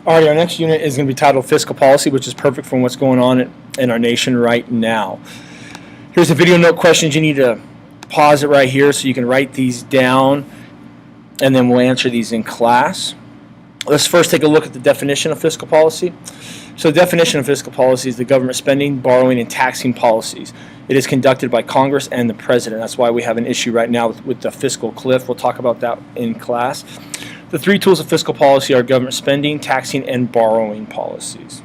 All right, our next unit is going to be titled Fiscal Policy, which is perfect for what's going on in our nation right now. Here's a video note questions. You need to pause it right here so you can write these down, and then we'll answer these in class. Let's first take a look at the definition of fiscal policy. So the definition of fiscal policy is the government spending, borrowing, and taxing policies. It is conducted by Congress and the President. That's why we have an issue right now with the fiscal cliff. We'll talk about that in class. The three tools of fiscal policy are government spending, taxing, and borrowing policies.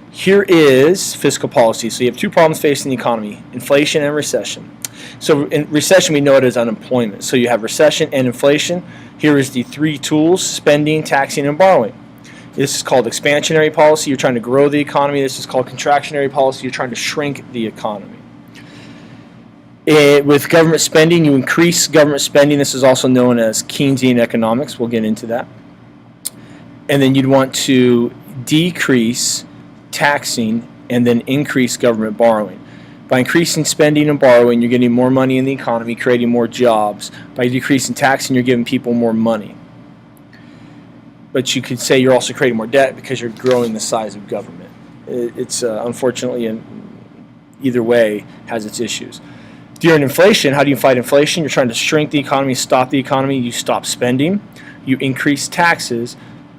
Here is fiscal policy. So you have two problems facing the economy, inflation and recession. So in recession, we know it as unemployment. So you have recession and inflation. Here is the three tools: spending, taxing, and borrowing. This is called expansionary policy. You're trying to grow the economy. This is called contractionary policy. You're trying to shrink the economy. With government spending, you increase government spending. This is also known as Keynesian economics. We'll get into that. And then you'd want to decrease taxing and then increase government borrowing. By increasing spending and borrowing, you're getting more money in the economy, creating more jobs. By decreasing taxing, you're giving people more money. But you could say you're also creating more debt because you're growing the size of government. It's unfortunately, either way, has its issues. During inflation, how do you fight inflation? You're trying to shrink the economy, stop the economy. You stop spending, you increase taxes,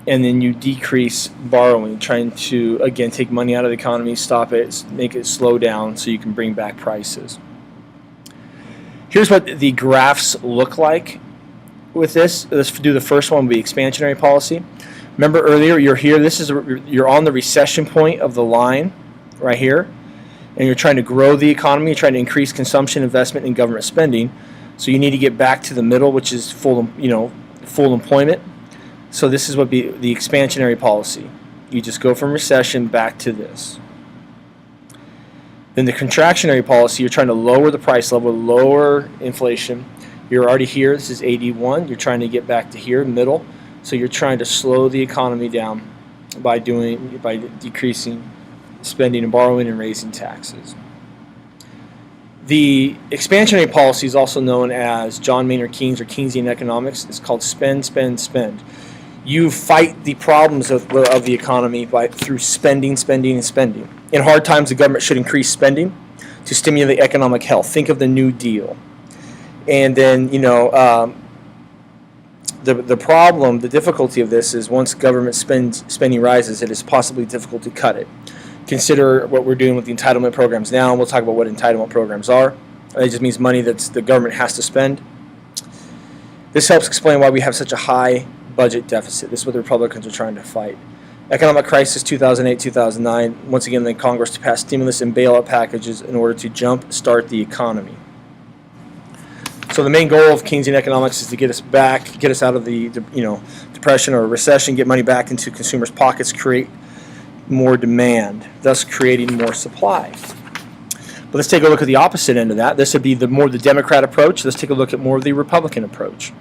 and then you decrease borrowing, trying to, again, take money out of the economy, stop it, make it slow down so you can bring back prices. Here's what the graphs look like with this. Let's do the first one, will be expansionary policy. Remember earlier, you're here. You're on the recession point of the line right here. And you're trying to grow the economy, you're trying to increase consumption, investment, and government spending. So you need to get back to the middle, which is full employment. So this is what be the expansionary policy. You just go from recession back to this. Then the contractionary policy, you're trying to lower the price level, lower inflation. You're already here, this is 81. You're trying to get back to here, middle. So you're trying to slow the economy down by decreasing spending and borrowing and raising taxes. The expansionary policy is also known as John Maynard Keynes or Keynesian economics. It's called spend, spend, spend. You fight the problems of the economy through spending, spending, and spending. In hard times, the government should increase spending to stimulate economic health. Think of the New Deal. And then, the problem, the difficulty of this is once government spending rises, it is possibly difficult to cut it. Consider what we're doing with the entitlement programs now, and we'll talk about what entitlement programs are. It just means money that the government has to spend. This helps explain why we have such a high budget deficit. This is what the Republicans are trying to fight. Economic crisis 2008-2009. Once again, the Congress passed stimulus and bailout packages in order to jump-start the economy. So the main goal of Keynesian economics is to get us out of the depression or recession, get money back into consumers' pockets, create more demand, thus creating more supply. But let's take a look at the opposite end of that. This would be more the Democrat approach. Let's take a look at more of the Republican approach.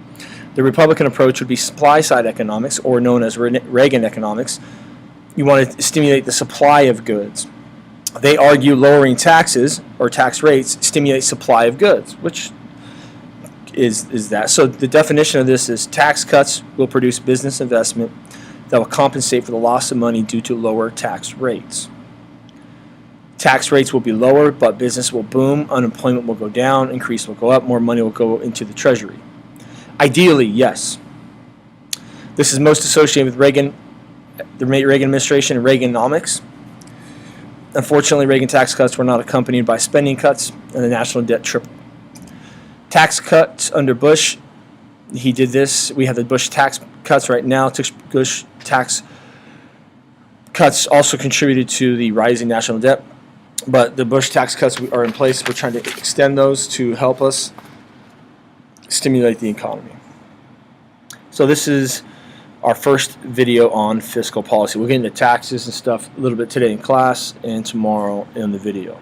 The Republican approach would be supply-side economics, or known as Reagan economics. You want to stimulate the supply of goods. They argue lowering taxes or tax rates stimulates supply of goods, which is that. So the definition of this is tax cuts will produce business investment that will compensate for the loss of money due to lower tax rates. Tax rates will be lower, but business will boom, unemployment will go down, increase will go up, more money will go into the Treasury. Ideally, yes. This is most associated with the Reagan administration and Reaganomics. Unfortunately, Reagan tax cuts were not accompanied by spending cuts, and the national debt tripled. Tax cuts under Bush, he did this. We have the Bush tax cuts right now. Bush tax cuts also contributed to the rising national debt, but the Bush tax cuts are in place. We're trying to extend those to help us stimulate the economy. So this is our first video on fiscal policy. We'll get into taxes and stuff a little bit today in class and tomorrow in the video.